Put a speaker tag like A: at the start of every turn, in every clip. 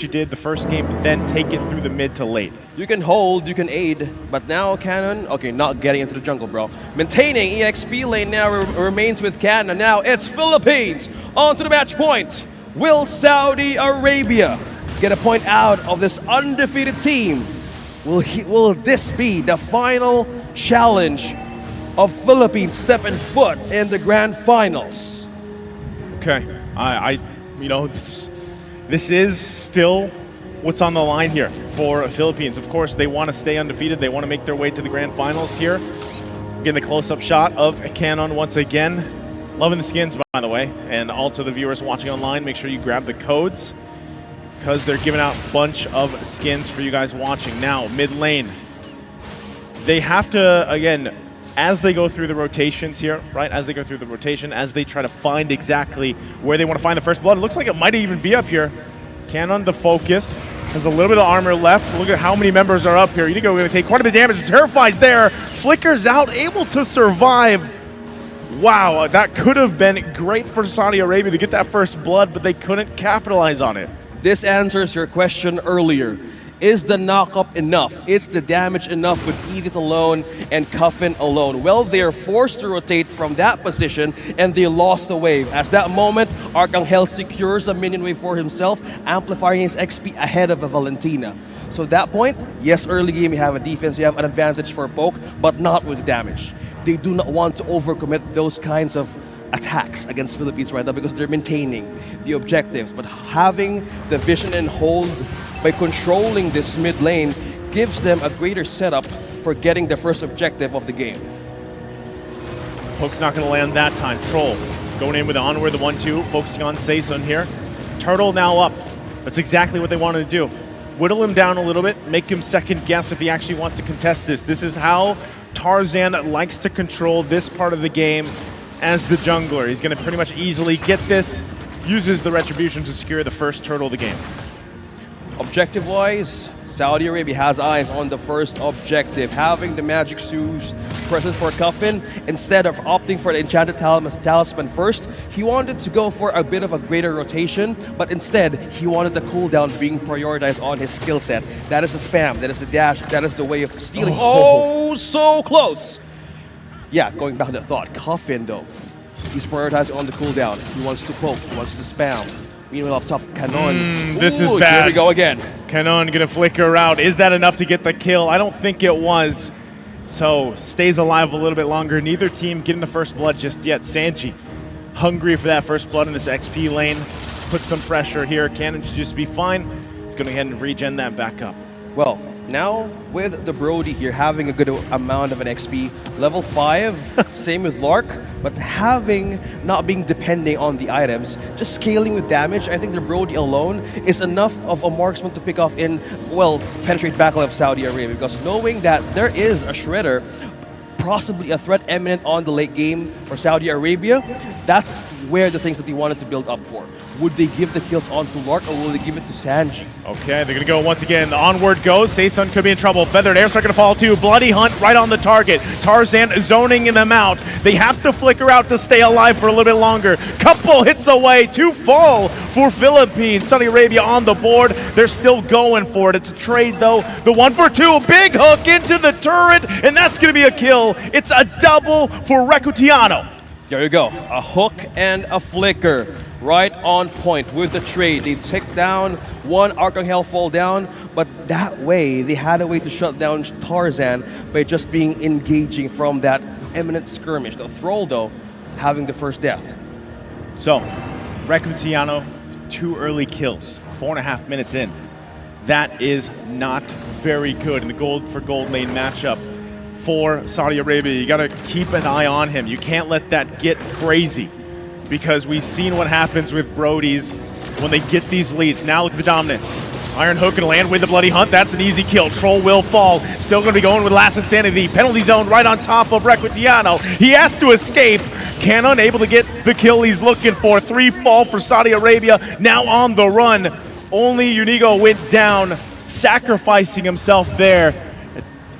A: you did the first game, but then take it through the mid to late.
B: You can hold, you can aid, but now Cannon, okay, not getting into the jungle, bro. Maintaining EXP lane now remains with Cannon. Now it's Philippines on to the match point. Will Saudi Arabia get a point out of this undefeated team? Will this be the final challenge of Philippines stepping foot in the grand finals?
A: Okay, you know, this is still what's on the line here for Philippines. Of course, they want to stay undefeated. They want to make their way to the grand finals here. Getting the close-up shot of Cannon once again. Loving the skins, by the way. And also the viewers watching online, make sure you grab the codes because they're giving out a bunch of skins for you guys watching. Now, mid lane. They have to, again, as they go through the rotations here, right? As they go through the rotation, as they try to find exactly where they want to find the first blood. It looks like it might even be up here. Cannon, the focus, has a little bit of armor left. Look at how many members are up here. You think we're going to take quite a bit of damage. Terrified's there. Flickers out, able to survive. Wow, that could have been great for Saudi Arabia to get that first blood, but they couldn't capitalize on it.
B: This answers your question earlier. Is the knock-up enough? Is the damage enough with Edith alone and Coffin alone? Well, they are forced to rotate from that position and they lost the wave. As that moment, Arcangel secures a minion wave for himself, amplifying his XP ahead of a Valentina. So at that point, yes, early game you have a defense, you have an advantage for poke, but not with the damage. They do not want to overcommit those kinds of attacks against Philippines right now because they're maintaining the objectives. But having the vision and hold by controlling this mid lane gives them a greater setup for getting the first objective of the game.
A: Poke not going to land that time. Troll going in with the onward, the 1-2, focusing on Saison here. Turtle now up. That's exactly what they wanted to do. Whittle him down a little bit, make him second guess if he actually wants to contest this. This is how Tarzan likes to control this part of the game as the jungler. He's going to pretty much easily get this, uses the retribution to secure the first turtle of the game.
B: Objective-wise, Saudi Arabia has eyes on the first objective, having the magic shoes present for Coffin. Instead of opting for the enchanted talisman first, he wanted to go for a bit of a greater rotation, but instead, he wanted the cooldown being prioritized on his skill set. That is the spam, that is the dash, that is the way of stealing. Oh, so close! Yeah, going back to that thought, Coffin though, he's prioritizing on the cooldown. He wants to poke, he wants to spam. Meanwhile, up top, Cannon.
A: This is bad.
B: Here we go again.
A: Cannon gonna flicker out. Is that enough to get the kill? I don't think it was. So, stays alive a little bit longer. Neither team getting the first blood just yet. Sanji, hungry for that first blood in this XP lane. Put some pressure here. Cannon should just be fine. He's gonna go ahead and regen that back up.
B: Well, now with the Brody here having a good amount of an XP, level 5, same with Lark, but not being depending on the items, just scaling with damage, I think the Brody alone is enough of a marksman to pick off in, well, penetrate backline of Saudi Arabia, because knowing that there is a Shredder, possibly a threat imminent on the late game for Saudi Arabia, that's where the things that they wanted to build up for. Would they give the kills onto Lark or will they give it to Sanji?
A: Okay, they're going to go once again. The onward goes. Saison could be in trouble. Feathered Airstrike going to fall too. Bloody Hunt right on the target. Tarzan zoning them out. They have to flicker out to stay alive for a little bit longer. Couple hits away. 2 fall for Philippines. Saudi Arabia on the board. They're still going for it. It's a trade though. The 1-for-2. Big hook into the turret. And that's going to be a kill. It's a double for Recutiano.
B: There you go. A hook and a flicker. Right on point with the trade. They take down one Arcangel fall down, but that way they had a way to shut down Tarzan by just being engaging from that imminent skirmish. The Thrall though, having the first death.
A: So, Recutiano, 2 early kills, 4.5 minutes in. That is not very good in the gold for gold lane matchup for Saudi Arabia. You gotta keep an eye on him. You can't let that get crazy, because we've seen what happens with Brodies when they get these leads. Now look at the dominance. Iron Hook and land with the Bloody Hunt. That's an easy kill. Troll will fall. Still going to be going with Last Insanity. Penalty zone right on top of Recutiano. He has to escape. Cannon able to get the kill he's looking for. 3 fall for Saudi Arabia. Now on the run. Only Unigo went down, sacrificing himself there.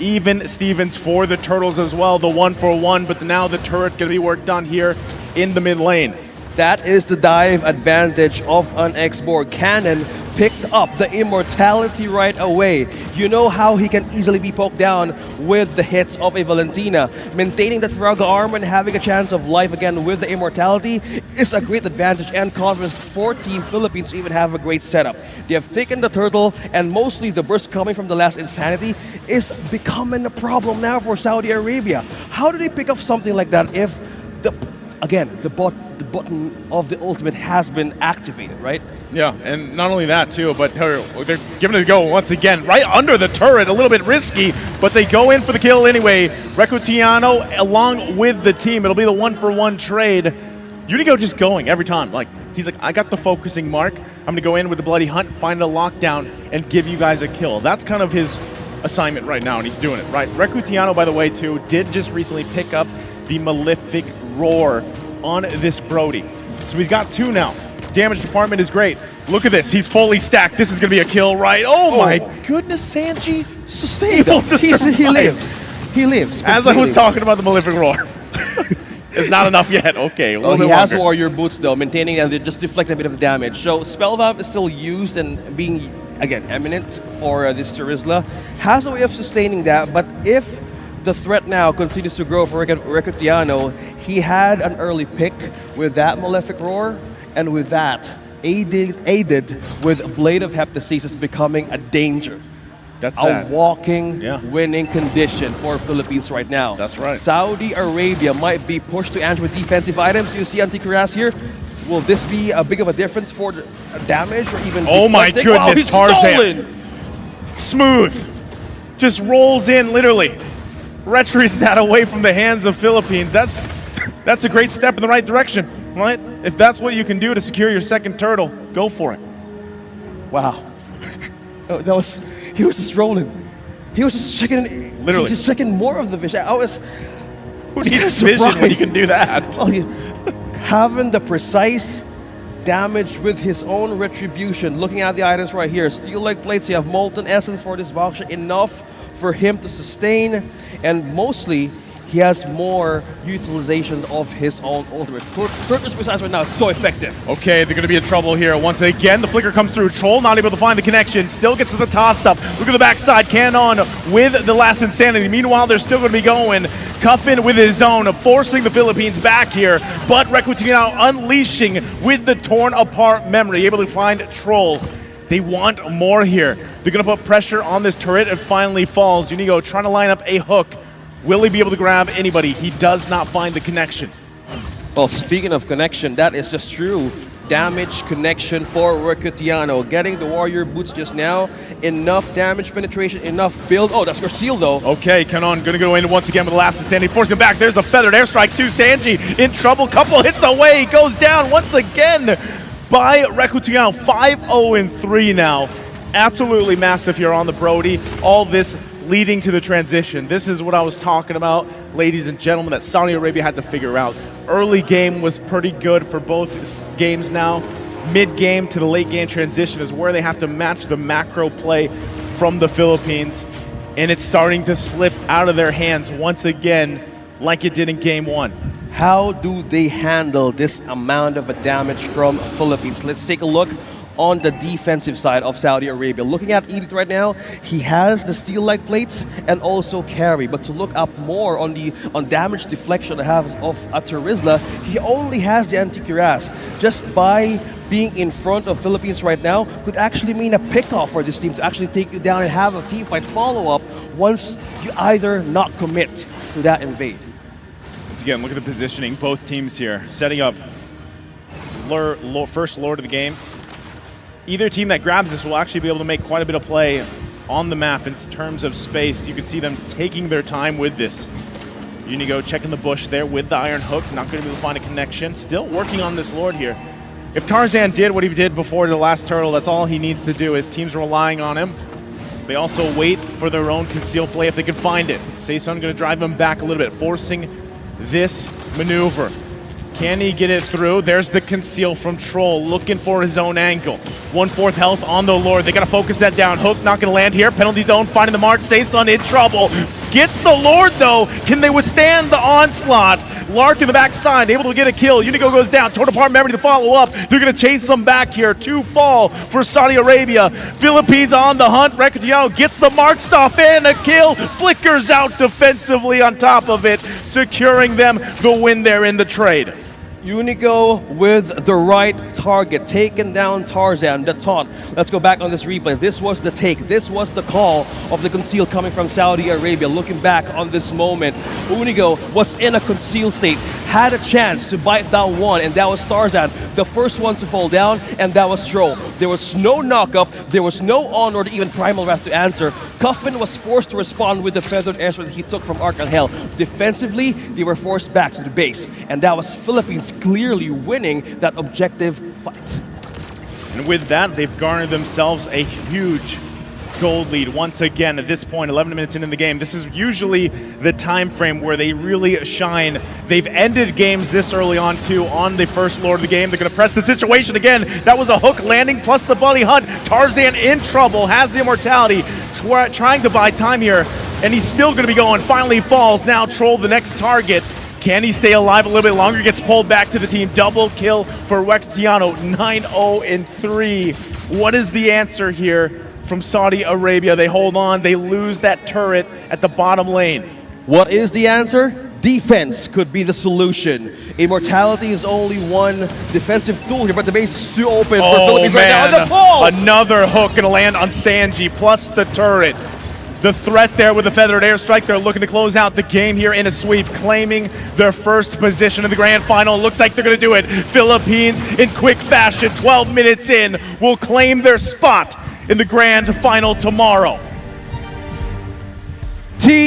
A: Even Stevens for the Turtles as well. The 1-for-1, but now the turret going to be worked on here in the mid lane.
B: That is the dive advantage of an X-Borg. Cannon picked up the immortality right away. You know how he can easily be poked down with the hits of a Valentina. Maintaining that Firaga armor and having a chance of life again with the immortality is a great advantage and confidence for Team Philippines to even have a great setup. They have taken the turtle, and mostly the burst coming from the last Insanity is becoming a problem now for Saudi Arabia. How do they pick up something like that if the button of the ultimate has been activated, right?
A: Yeah, and not only that too, but they're giving it a go once again, right under the turret, a little bit risky, but they go in for the kill anyway. Recutiano along with the team, it'll be the 1-for-1 trade. Unigo just going every time, like, he's like, I got the focusing mark, I'm gonna go in with the Bloody Hunt, find a lockdown, and give you guys a kill. That's kind of his assignment right now, and he's doing it, right? Recutiano, by the way, too, did just recently pick up the Malefic Roar on this Brody. So he's got 2 now. Damage department is great. Look at this, he's fully stacked. This is gonna be a kill, right? Oh my goodness, Sanji.
B: Sustained. He lives. He lives.
A: As I was talking about the Malefic Roar. It's not enough yet, okay.
B: Well, he has warrior boots though, maintaining and they just deflect a bit of the damage. So Spellvamp is still used and being, again, eminent for this Terizla. Has a way of sustaining that, but if the threat now continues to grow for Recutiano, he had an early pick with that Malefic Roar, and with that, aided with Blade of Heptasis becoming a danger.
A: That's
B: a walking winning condition for Philippines right now.
A: That's right.
B: Saudi Arabia might be pushed to answer with defensive items. You see Anticuras here. Will this be a big of a difference for damage or even?
A: Oh my goodness,
B: wow,
A: Tarzan! Smooth, just rolls in literally. Retries that away from the hands of Philippines. That's a great step in the right direction, right? If that's what you can do to secure your second turtle, go for it.
B: Wow. He was just rolling. He was just checking.
A: Literally.
B: He's just checking more of the vision.
A: Who needs vision when you can do that?
B: Having the precise damage with his own retribution. Looking at the items right here. Steel-like plates, you have Molten Essence for this box. Enough for him to sustain, and mostly he has more utilization of his own ultimate. Turtle's precise right now is so effective.
A: Okay, they're going to be in trouble here. Once again, the flicker comes through. Troll not able to find the connection. Still gets to the toss-up. Look at the backside. Cannon with the last Insanity. Meanwhile, they're still going to be going. Cuffin with his own, forcing the Philippines back here. But Recutiano unleashing with the torn apart memory. Able to find Troll. They want more here. They're going to put pressure on this turret. It finally falls. Unigo trying to line up a hook. Will he be able to grab anybody? He does not find the connection.
B: Well, speaking of connection, that is just true. Damage connection for Recutiano. Getting the warrior boots just now. Enough damage penetration, enough build. Oh, that's Garcia though.
A: Okay, Canon gonna go in once again with the last Insanity. Force him back. There's a feathered airstrike to Sanji. In trouble. Couple hits away. Goes down once again by Recutiano. 5-0-3 now. Absolutely massive here on the Brody. All this leading to the transition. This is what I was talking about, ladies and gentlemen, that Saudi Arabia had to figure out. Early game was pretty good for both games now. Mid-game to the late game transition is where they have to match the macro play from the Philippines, and it's starting to slip out of their hands once again like it did in game 1.
B: How do they handle this amount of damage from Philippines? Let's take a look on the defensive side of Saudi Arabia. Looking at Edith right now, he has the steel-like plates and also carry. But to look up more on damage deflection that has of Terizla, he only has the anti-cuirass. Just by being in front of Philippines right now could actually mean a pick-off for this team to actually take you down and have a team fight follow-up once you either not commit to that invade.
A: Once again, look at the positioning. Both teams here setting up first Lord of the game. Either team that grabs this will actually be able to make quite a bit of play on the map in terms of space. You can see them taking their time with this. Unigo checking the bush there with the Iron Hook. Not going to be able to find a connection. Still working on this Lord here. If Tarzan did what he did before the last turtle, that's all he needs to do. His team's relying on him. They also wait for their own conceal play if they can find it. Saison going to drive him back a little bit, forcing this maneuver. Can he get it through? There's the conceal from Troll, looking for his own angle. 1/4 health on the Lord. They got to focus that down. Hook not going to land here. Penalty zone, finding the mark. Saison in trouble. Gets the Lord, though. Can they withstand the onslaught? Lark in the backside, able to get a kill. Unigo goes down. Torn apart memory to follow up. They're going to chase them back here. 2 fall for Saudi Arabia. Philippines on the hunt. Recatiano gets the marks off and a kill. Flickers out defensively on top of it, securing them the win there in the trade.
B: Unigo with the right target, taking down Tarzan, the taunt. Let's go back on this replay. This was the take. This was the call of the conceal coming from Saudi Arabia. Looking back on this moment, Unigo was in a concealed state, had a chance to bite down one, and that was Tarzan, the first one to fall down, and that was Stroll. There was no knockup, there was no on or even Primal Wrath to answer. Cuffin was forced to respond with the feathered airstrike that he took from Arcangel. Defensively, they were forced back to the base, and that was Philippines clearly winning that objective fight.
A: And with that, they've garnered themselves a huge gold lead once again at this point, 11 minutes into the game. This is usually the time frame where they really shine. They've ended games this early on too on the first lord of the game. They're going to press the situation again. That was a hook landing plus the bunny hunt. Tarzan in trouble, has the immortality, trying to buy time here, and he's still going to be going. Finally falls, now Troll the next target. Can he stay alive a little bit longer? Gets pulled back to the team. Double kill for Recatiano, 9-0-3. What is the answer here from Saudi Arabia? They hold on, they lose that turret at the bottom lane.
B: What is the answer? Defense could be the solution. Immortality is only one defensive tool here, but the base is too open for Philippines right now. And the ball!
A: Another hook gonna land on Sanji, plus the turret. The threat there with the feathered airstrike. They're looking to close out the game here in a sweep, claiming their first position in the grand final. Looks like they're going to do it. Philippines, in quick fashion, 12 minutes in, will claim their spot in the grand final tomorrow.